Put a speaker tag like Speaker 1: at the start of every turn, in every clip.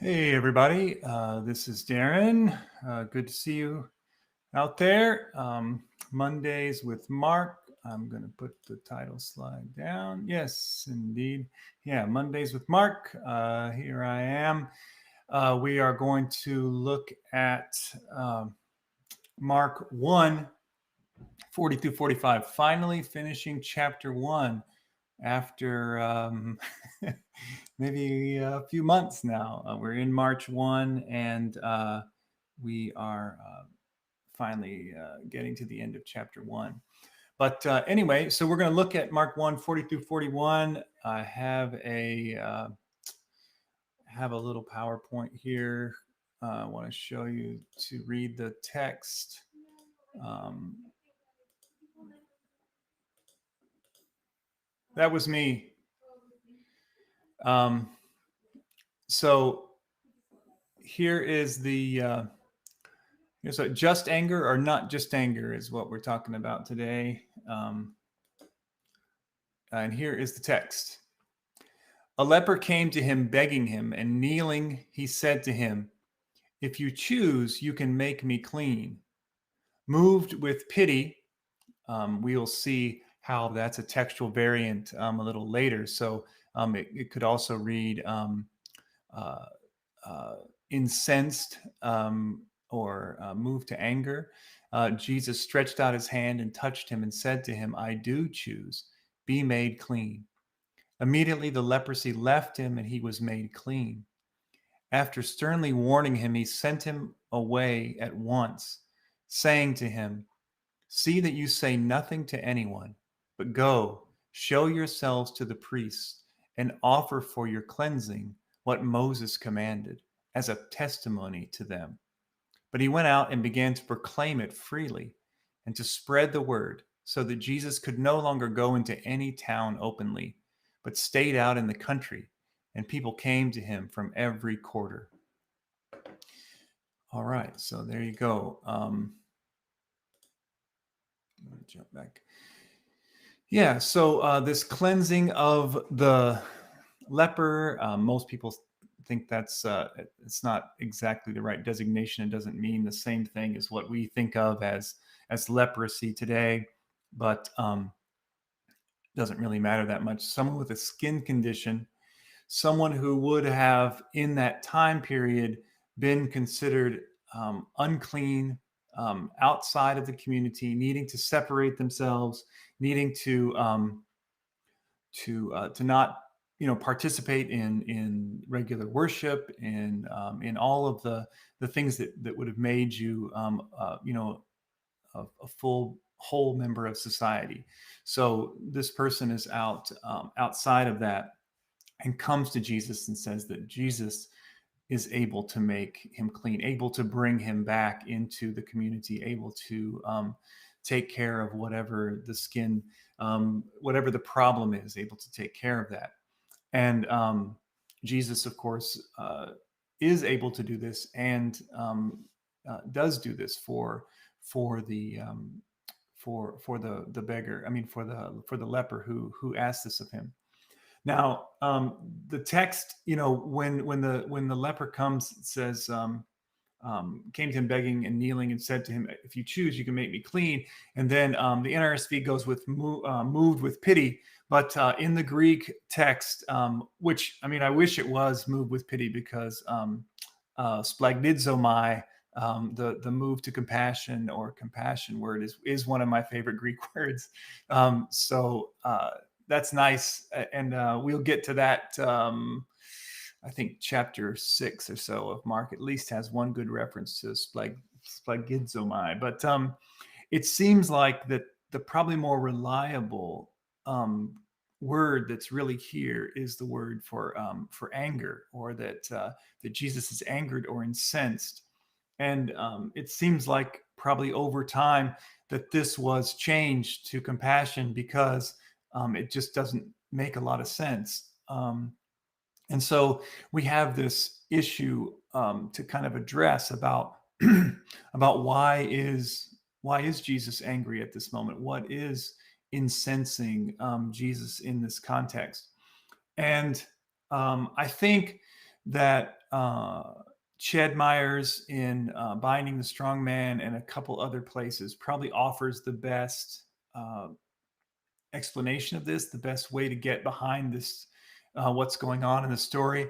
Speaker 1: Hey, everybody. This is Darren. Good to see you out there. Mondays with Mark. I'm going to put the title slide down. Yes, indeed. Yeah, Mondays with Mark. Here I am. We are going to look at Mark 1, 40 through 45, finally finishing chapter 1 after maybe a few months now. We're in March 1, and we are finally getting to the end of chapter 1. But anyway, so we're going to look at Mark 1, 40 through 41. I have a little PowerPoint here. I want to show you to read the text. That was me. So here is the so just anger or not just anger is what we're talking about today. And here is the text. A leper came to him begging him, and kneeling, he said to him, "If you choose, you can make me clean." Moved with pity, we'll see how that's a textual variant a little later. So it could also read uh, incensed or moved to anger. Jesus stretched out his hand and touched him and said to him, "I do choose. Be made clean." Immediately the leprosy left him and he was made clean. After sternly warning him, he sent him away at once, saying to him, "See that you say nothing to anyone, but go, show yourselves to the priests, and offer for your cleansing what Moses commanded, as a testimony to them." But he went out and began to proclaim it freely and to spread the word, so that Jesus could no longer go into any town openly, but stayed out in the country, and people came to him from every quarter. All right, so there you go. Let me jump back. Yeah, so this cleansing of the leper, most people think that's it's not exactly the right designation. It doesn't mean the same thing as what we think of as leprosy today, but doesn't really matter that much. Someone with a skin condition, someone who would have in that time period been considered unclean, outside of the community, needing to separate themselves, needing to not participate in regular worship, in all of the things that would have made you a full whole member of society. So this person is outside of that and comes to Jesus and says that Jesus is able to make him clean, able to bring him back into the community, able to take care of whatever the skin, whatever the problem is, able to take care of that. And Jesus, of course, is able to do this and does do this for the the beggar. I mean, for the leper who asked this of him. Now, the text, when the leper comes, it says, came to him begging and kneeling and said to him, "If you choose, you can make me clean." And then the NRSV goes with moved with pity. But in the Greek text, which, I mean, I wish it was moved with pity, because splagnidzomai, the move to compassion or compassion word is one of my favorite Greek words. So that's nice. And we'll get to that. I think chapter 6 or so of Mark at least has one good reference to splagizomai. But it seems like that the probably more reliable word that's really here is the word for anger, or that Jesus is angered or incensed. And it seems like probably over time that this was changed to compassion, because it just doesn't make a lot of sense. And so we have this issue to kind of address about about why is Jesus angry at this moment? What is incensing Jesus in this context? And I think that Ched Myers in Binding the Strong Man and a couple other places probably offers the best uh, explanation of this, the best way to get behind this, what's going on in the story.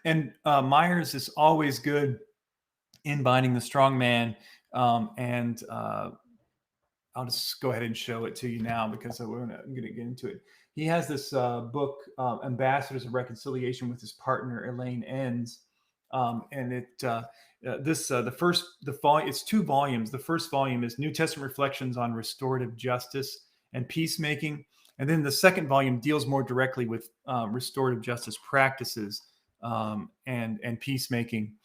Speaker 1: And Myers is always good in Binding the Strong Man. And I'll just go ahead and show it to you now because I'm going to get into it. He has this book, Ambassadors of Reconciliation, with his partner Elaine Enns, and the volume, it's 2 volumes. The first volume is New Testament Reflections on Restorative Justice and Peacemaking, and then the second volume deals more directly with restorative justice practices and peacemaking.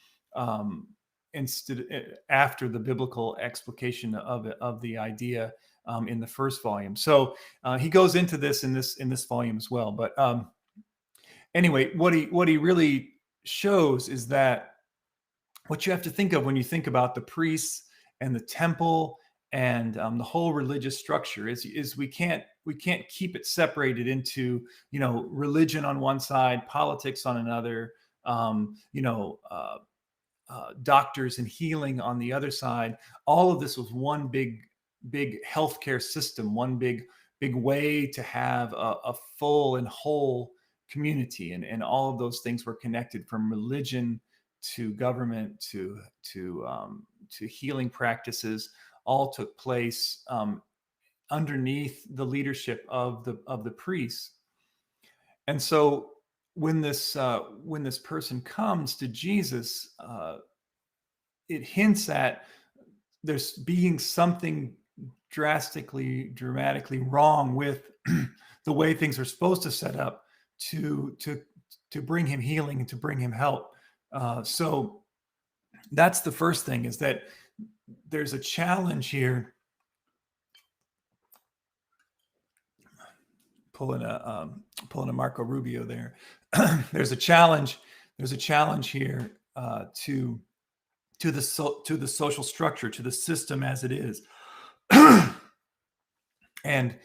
Speaker 1: Instead, after the biblical explication of the idea in the first volume. So he goes into this in this volume as well. But anyway, what he really shows is that what you have to think of when you think about the priests and the temple and the whole religious structure is we can't keep it separated into, religion on one side, politics on another, doctors and healing on the other side. All of this was one big healthcare system, one big way to have a full and whole community, and all of those things were connected, from religion to government to healing practices. All took place underneath the leadership of the priests. And so when this person comes to Jesus, it hints at there's being something dramatically wrong with the way things are supposed to set up to bring him healing and to bring him help. So that's the first thing, is that there's a challenge here. Pulling a Marco Rubio there. There's a challenge here to the social structure, to the system as it is. And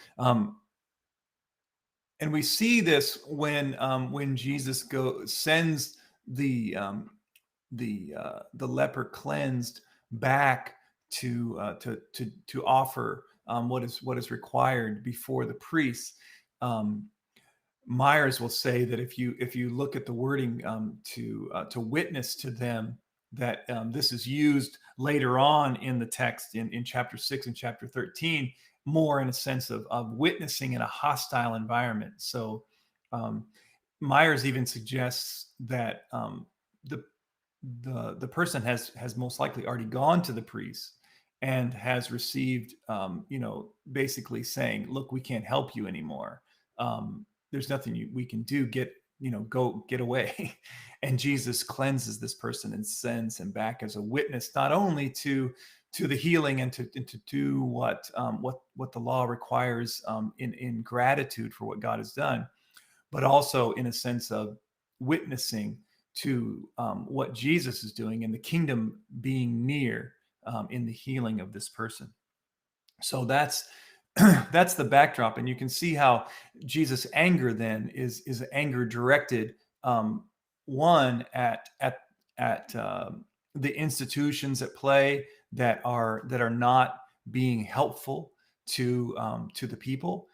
Speaker 1: we see this when Jesus sends the leper cleansed back to offer what is required before the priests. Myers will say that if you look at the wording to witness to them, that this is used later on in the text in chapter 6 and chapter 13, more in a sense of witnessing in a hostile environment. So Myers even suggests that the person has most likely already gone to the priest and has received, basically saying, look, we can't help you anymore. There's nothing we can do. Go get away. And Jesus cleanses this person and sends him back as a witness, not only to the healing and to do what the law requires in gratitude for what God has done, but also in a sense of witnessing to what Jesus is doing and the kingdom being near in the healing of this person. So that's the backdrop, and you can see how Jesus' anger then is anger directed, one at the institutions at play that are not being helpful to the people.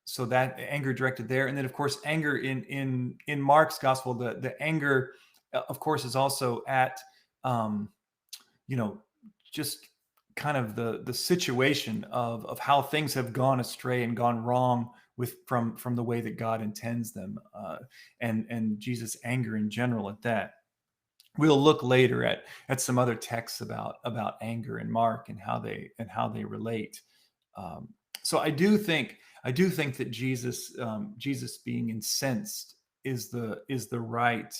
Speaker 1: So that anger directed there, and then of course anger in Mark's gospel, the anger, of course, is also at just kind of the situation of how things have gone astray and gone wrong from the way that God intends them, and Jesus' anger in general at that. We'll look later at some other texts about anger in Mark and how they relate. So I do think that Jesus being incensed is the right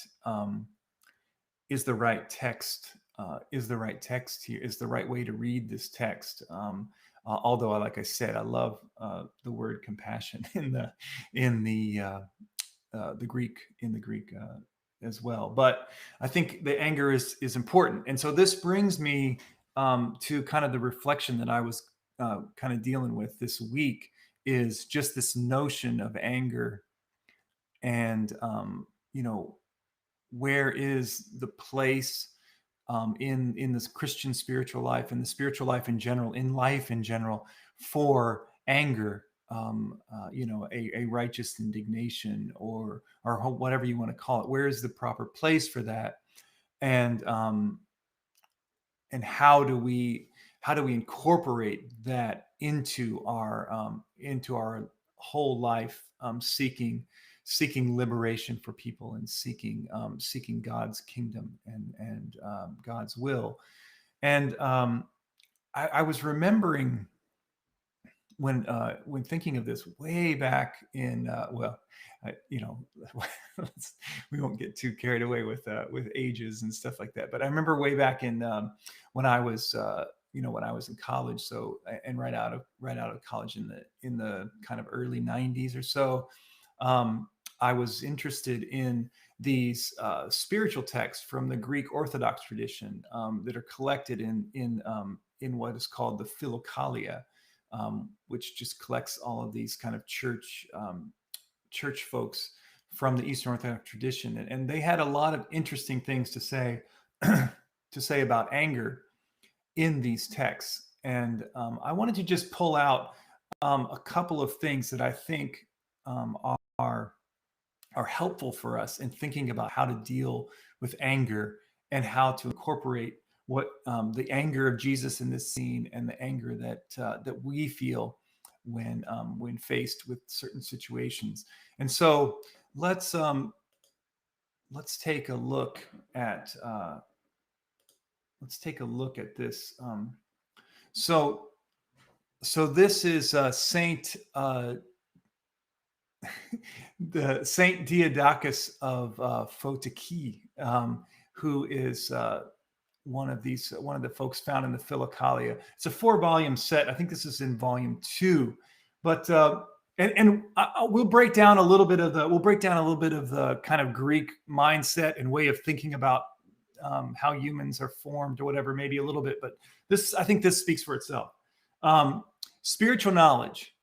Speaker 1: text. Is the right text here, is the right way to read this text. Although, like I said, I love the word compassion in the Greek as well. But I think the anger is important, and so this brings me to kind of the reflection that I was kind of dealing with this week, is just this notion of anger, and where is the place in this Christian spiritual life and the spiritual life in general, in life in general, for anger, a righteous indignation, or whatever you want to call it. Where is the proper place for that? And and how do we incorporate that into our whole life, seeking liberation for people, and seeking God's kingdom and God's will. And I was remembering when thinking of this way back in I, you know we won't get too carried away with ages and stuff like that, but I remember way back in when I was when I was in college, so and right out of college in the kind of early 90s or so. I was interested in these spiritual texts from the Greek Orthodox tradition that are collected in what is called the Philokalia, which just collects all of these kind of church folks from the Eastern Orthodox tradition, and they had a lot of interesting things to say about anger in these texts. And I wanted to just pull out a couple of things that I think are helpful for us in thinking about how to deal with anger and how to incorporate what the anger of Jesus in this scene and the anger that we feel when faced with certain situations. And so let's take a look at this. So this is Saint the Saint Diadochus of Photiki, who is one of the folks found in the Philokalia. It's a 4-volume set. I think this is in volume 2, but we'll break down a little bit of the kind of Greek mindset and way of thinking about how humans are formed or whatever, maybe a little bit. But I think this speaks for itself. Spiritual knowledge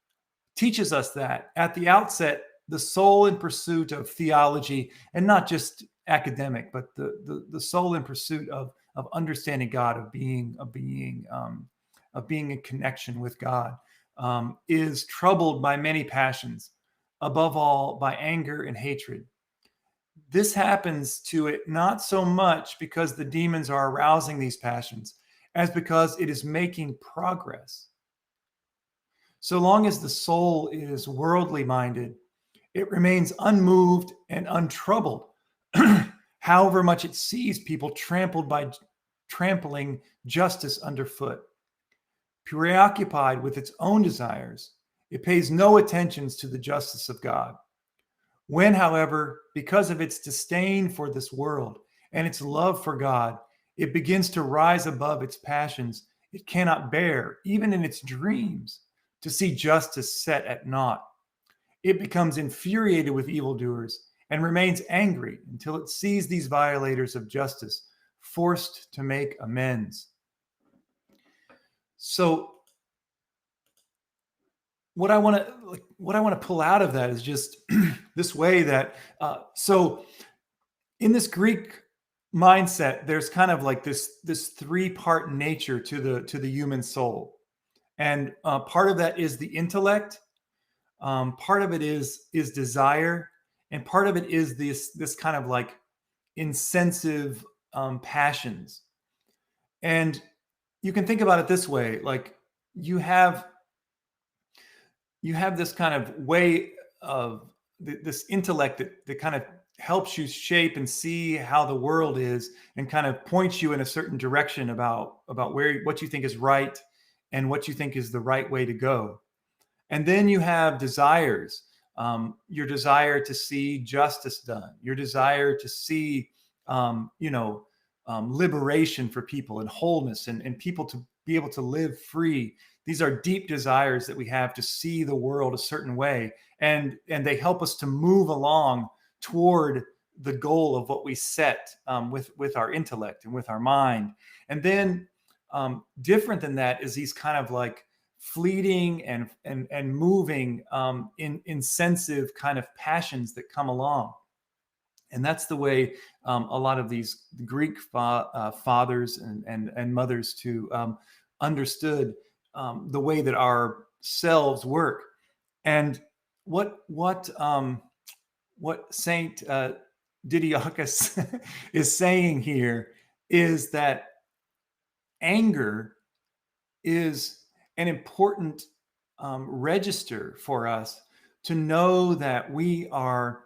Speaker 1: teaches us that at the outset, the soul in pursuit of theology, and not just academic, but the soul in pursuit of understanding God, of being in connection with God, is troubled by many passions, above all by anger and hatred. This happens to it not so much because the demons are arousing these passions, as because it is making progress. So long as the soul is worldly minded, it remains unmoved and untroubled, however much it sees people trampling justice underfoot. Preoccupied with its own desires, it pays no attentions to the justice of God. When, however, because of its disdain for this world and its love for God, it begins to rise above its passions, it cannot bear, even in its dreams, to see justice set at naught. It becomes infuriated with evildoers and remains angry until it sees these violators of justice forced to make amends. So what I want to pull out of that is just this way that so in this Greek mindset, there's kind of like this 3-part nature to the human soul, and part of that is the intellect, part of it is desire, and part of it is this kind of like insensitive passions. And you can think about it this way: like you have this kind of way of this intellect that kind of helps you shape and see how the world is, and kind of points you in a certain direction about what you think is right and what you think is the right way to go. And then you have desires, your desire to see justice done, your desire to see liberation for people and wholeness, and people to be able to live free. These are deep desires that we have to see the world a certain way, and they help us to move along toward the goal of what we set with our intellect and with our mind. And then different than that is these kind of like fleeting and moving insensitive kind of passions that come along. And that's the way a lot of these Greek fathers and mothers too understood the way that our selves work. And what Saint Didiacus is saying here is that anger is an important register for us to know that we are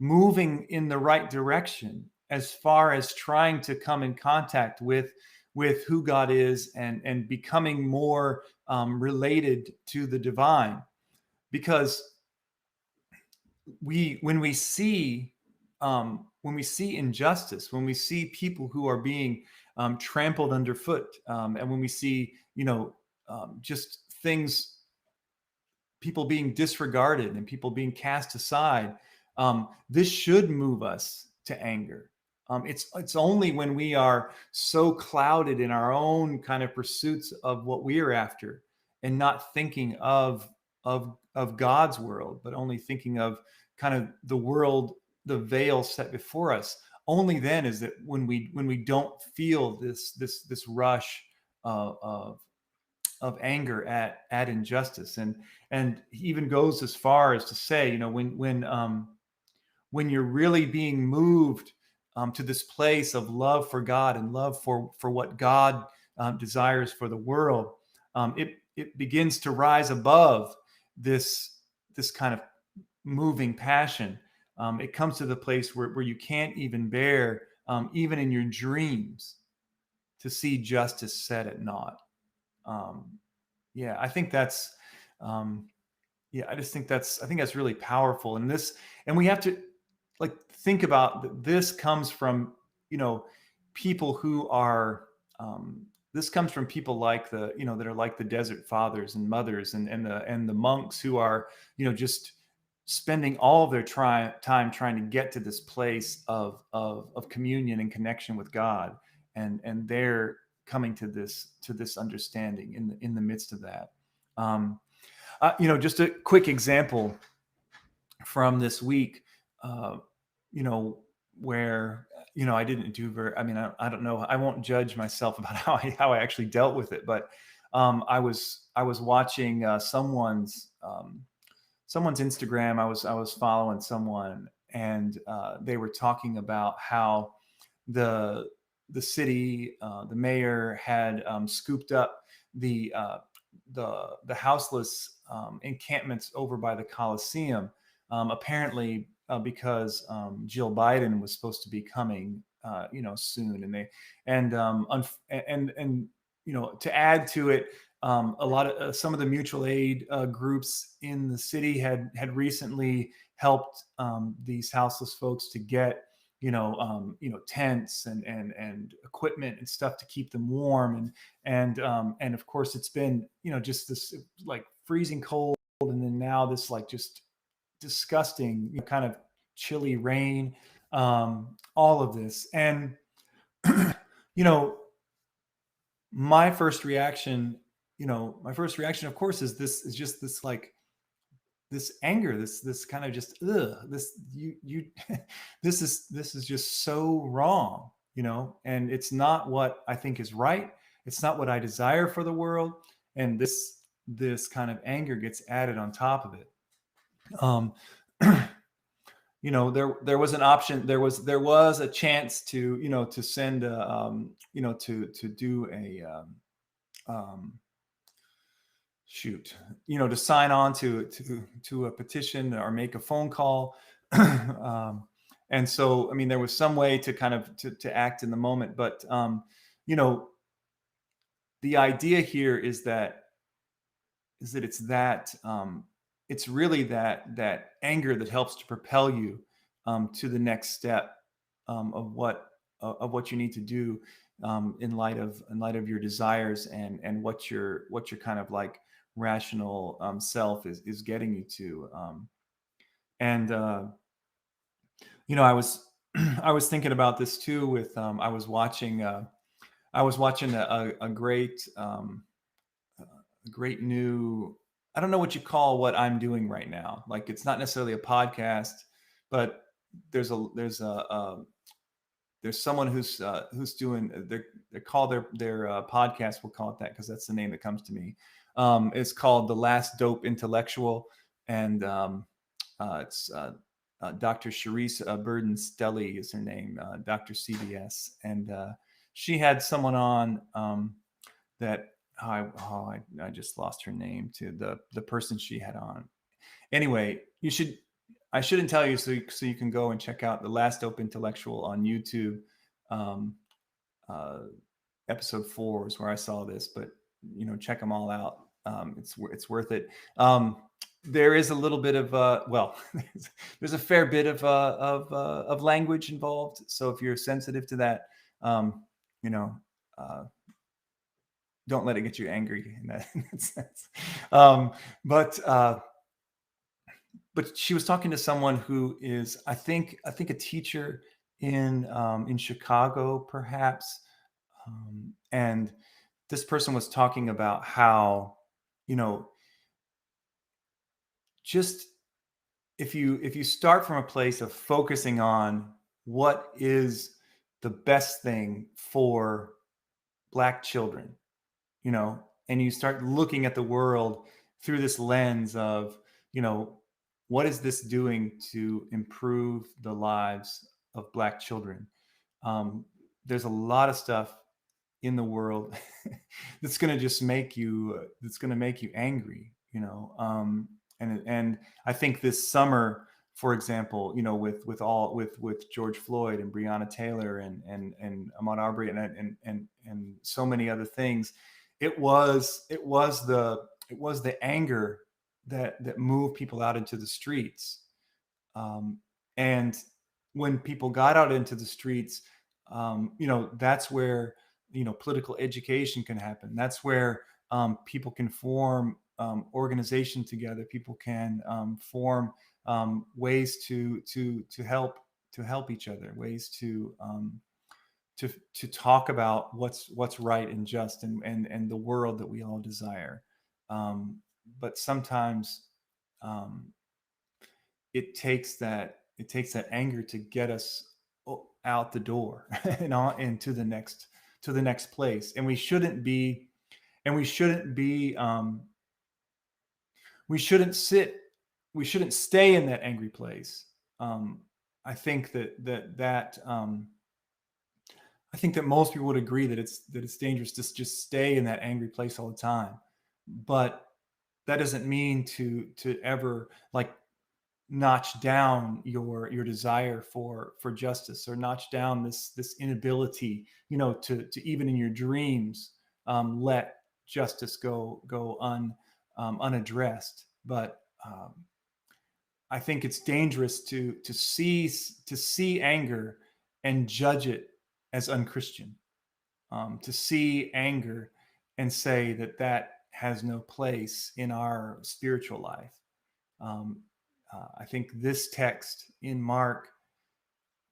Speaker 1: moving in the right direction as far as trying to come in contact with who God is and becoming more related to the divine. Because when we see injustice, when we see people who are being trampled underfoot, and when we see just things, people being disregarded and people being cast aside, this should move us to anger. It's only when we are so clouded in our own kind of pursuits of what we are after, and not thinking of God's world, but only thinking of kind of the world, the veil set before us. Only then is that when we don't feel this rush of anger at injustice. And he even goes as far as to say, when you're really being moved to this place of love for God and love for what God desires for the world, it begins to rise above this kind of moving passion. It comes to the place where you can't even bear, even in your dreams, to see justice set at naught. Yeah, I think that's yeah, I think that's really powerful. And we have to like think about that. This comes from people who are this comes from people like that are like the desert fathers and mothers and the monks who are just spending all of their time trying to get to this place of communion and connection with God, and they're coming to this understanding in the midst of that. Just a quick example from this week, uh, where I didn't do very. I mean, I don't know. I won't judge myself about how I actually dealt with it, but I was watching someone's Instagram. I was following someone, and they were talking about how the city, the mayor had scooped up the houseless encampments over by the Coliseum, apparently because Jill Biden was supposed to be coming, soon, and to add to it, a lot of some of the mutual aid groups in the city had recently helped these houseless folks to get tents and equipment and stuff to keep them warm, and of course it's been just this like freezing cold, and then now this like just disgusting kind of chilly rain, all of this. And you know my first reaction of course is just this like this anger, this kind of just this you this is just so wrong, and it's not what I think is right. It's not what I desire for the world, and this kind of anger gets added on top of it. um there was an option, there was a chance to send to do a shoot, to sign on to a petition or make a phone call. And so, I mean, there was some way to kind of to act in the moment, but you know, the idea here is that it's really that anger that helps to propel you to the next step of what you need to do in light of your desires and what your kind of like rational self is getting you to. And I was I was thinking about this too with I was watching a great new, I don't know what you call what I'm doing right now. Like, it's not necessarily a podcast, but there's someone who's doing they call their podcast. We'll call it that because that's the name that comes to me. It's called The Last Dope Intellectual, and it's Dr. Sharice Burden Stelly is her name, Dr. CBS, and she had someone on that I just lost her name to the person she had on. Anyway, I shouldn't tell you so you can go and check out The Last Dope Intellectual on YouTube. Um, Episode 4 is where I saw this, but check them all out. It's worth it. There is a little bit of there's a fair bit of language involved. So if you're sensitive to that, you know, don't let it get you angry in that sense. But she was talking to someone who is, I think a teacher in Chicago, perhaps, and this person was talking about how, just if you start from a place of focusing on what is the best thing for Black children, and you start looking at the world through this lens of, what is this doing to improve the lives of Black children? There's a lot of stuff in the world that's going to just make you angry, and I think this summer, for example, with George Floyd and Breonna Taylor and Ahmaud Arbery and so many other things, it was the anger that moved people out into the streets, and when people got out into the streets, that's where political education can happen. That's where people can form organization together. People can form ways to help each other, ways to talk about what's right and just and the world that we all desire. But sometimes it takes that anger to get us out the door and on into the next place. And we shouldn't stay in that angry place. I think that I think that most people would agree that it's dangerous to just stay in that angry place all the time. But that doesn't mean to ever like notch down your desire for justice, or notch down this inability, to even in your dreams let justice go unaddressed. But I think it's dangerous to see anger and judge it as unchristian, to see anger and say that has no place in our spiritual life. I think this text in Mark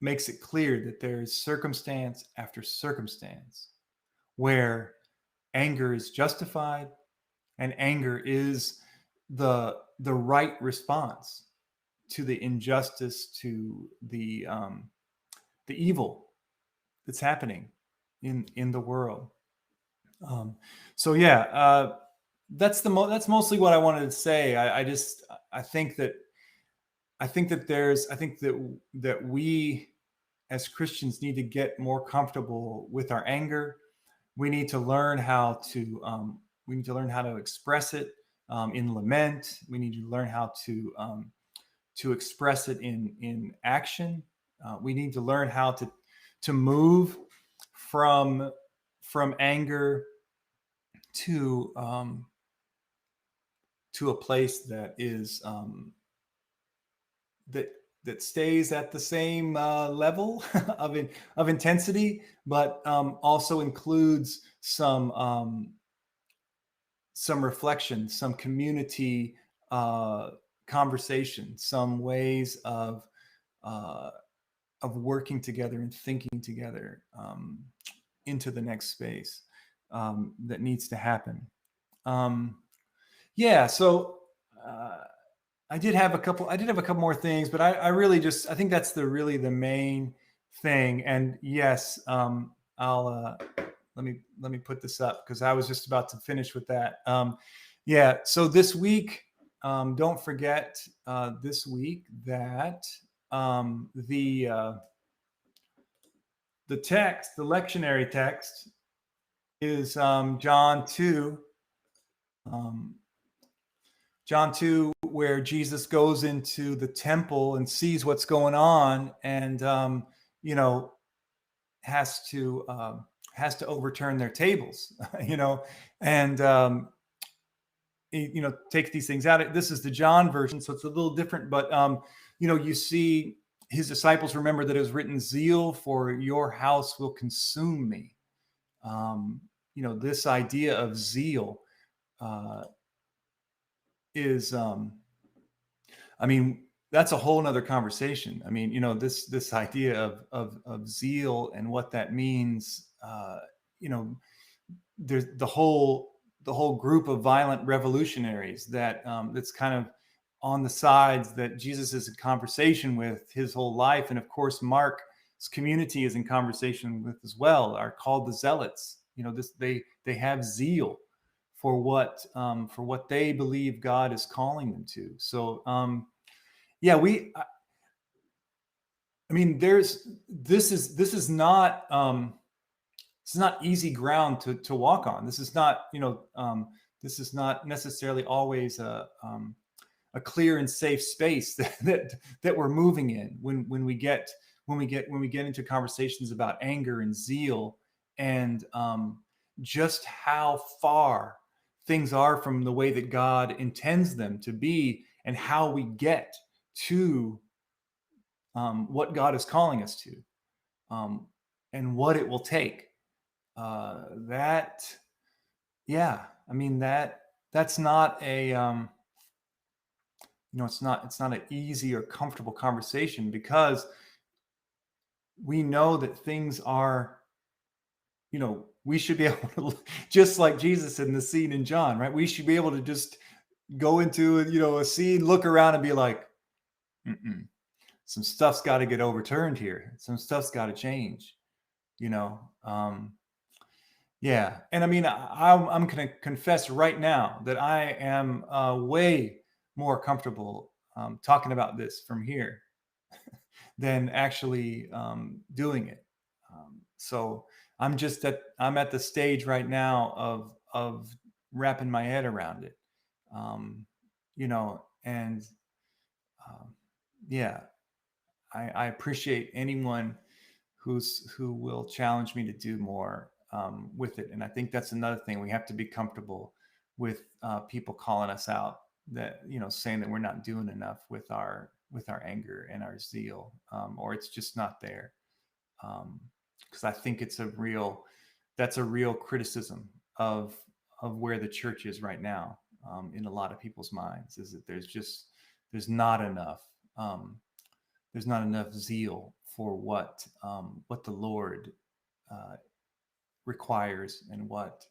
Speaker 1: makes it clear that there is circumstance after circumstance where anger is justified, and anger is the right response to the injustice, to the evil that's happening in the world. So yeah, that's mostly what I wanted to say. I think that we as Christians need to get more comfortable with our anger. We need to learn how to express it in lament. We need to learn how to express it in action. We need to learn how to move from anger to a place that is that stays at the same level of intensity, but also includes some reflection, some community conversation, some ways of working together and thinking together into the next space that needs to happen. Yeah, so I did have a couple. I did have a couple more things, but I really just I think that's the main thing. And yes, I'll let me put this up because I was just about to finish with that. Yeah. So this week, don't forget this week that um, the uh, the text, the lectionary text, is John 2. Um, John 2, where Jesus goes into the temple and sees what's going on, and you know has to overturn their tables, and take these things out. This is the John version, so it's a little different, but you see his disciples remember that it was written, "Zeal for your house will consume me." This idea of zeal uh, is I mean, that's a whole nother conversation. I mean, this idea of zeal and what that means. There's the whole group of violent revolutionaries that's kind of on the sides that Jesus is in conversation with his whole life, and of course Mark's community is in conversation with as well. Are called the zealots. They have zeal for what they believe God is calling them to. So yeah, I mean, this is not it's not easy ground to walk on. This is not necessarily always a clear and safe space that we're moving in when we get into conversations about anger and zeal, and just how far things are from the way that God intends them to be, and how we get to what God is calling us to, and what it will take. That, yeah, I mean that's not a it's not an easy or comfortable conversation, because we know that things are, we should be able to, just like Jesus in the scene in John, right? We should be able to just go into a scene, look around, and be like, mm-mm, some stuff's got to get overturned here. Some stuff's got to change. you know um yeah. And I mean, I'm going to confess right now that I am way more comfortable talking about this from here than actually doing it. So I'm at the stage right now of wrapping my head around it. And um, yeah, I appreciate anyone who will challenge me to do more with it. And I think that's another thing. We have to be comfortable with people calling us out, that saying that we're not doing enough with our anger and our zeal, or it's just not there. Because I think that's a real criticism of where the church is right now, in a lot of people's minds, is that there's not enough um, there's not enough zeal for what the Lord uh, requires, and what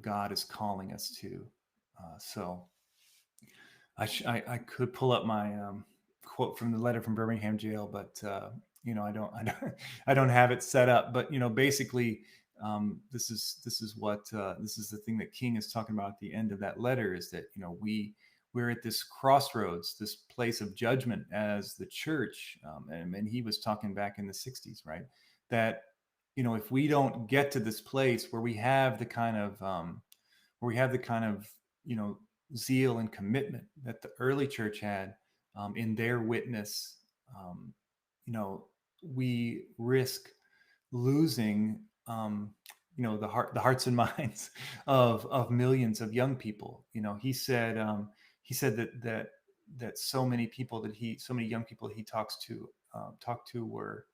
Speaker 1: God is calling us to. So I could pull up my quote from the letter from Birmingham jail, but I don't have it set up. But basically, this is the thing that King is talking about at the end of that letter, is that we're at this crossroads, this place of judgment as the church, and he was talking back in the 60s, right? That if we don't get to this place where we have the kind of you know zeal and commitment that the early church had in their witness, um, we risk losing the hearts and minds of millions of young people. He said that so many young people he talked to were,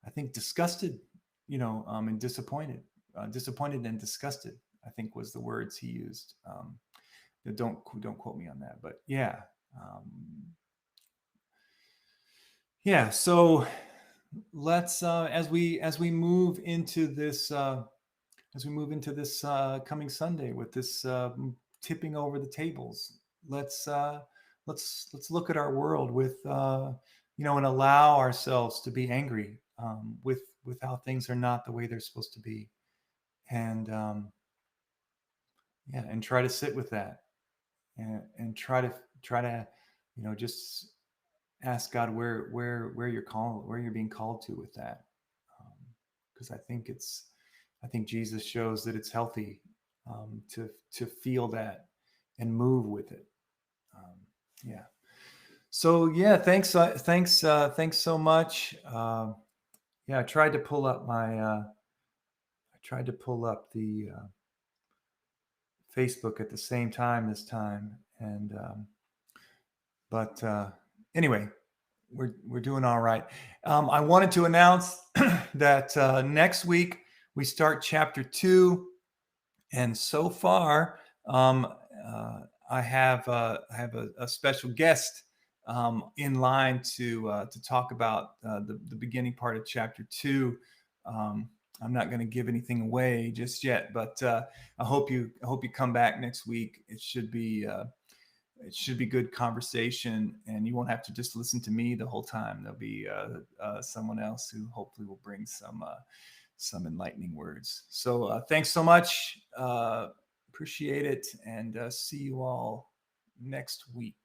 Speaker 1: I think, disgusted, and disappointed and disgusted, I think was the words he used. Don't quote me on that, but yeah. Yeah. So let's as we move into this coming Sunday with this tipping over the tables, let's let's look at our world with and allow ourselves to be angry with how things are not the way they're supposed to be, and yeah, and try to sit with that, and try to just ask God where you're being called to with that, because I think Jesus shows that it's healthy to feel that and move with it. Um, yeah. So yeah, thanks so much. Yeah, I tried to pull up the Facebook at the same time this time, and but anyway, we're doing all right. I wanted to announce that next week we start chapter 2, and so far um, I have a special guest in line to talk about the beginning part of chapter 2. Um, I'm not going to give anything away just yet, but I hope you come back next week. It should be good conversation, and you won't have to just listen to me the whole time. There'll be someone else who hopefully will bring some enlightening words. So thanks so much. Appreciate it, and see you all next week.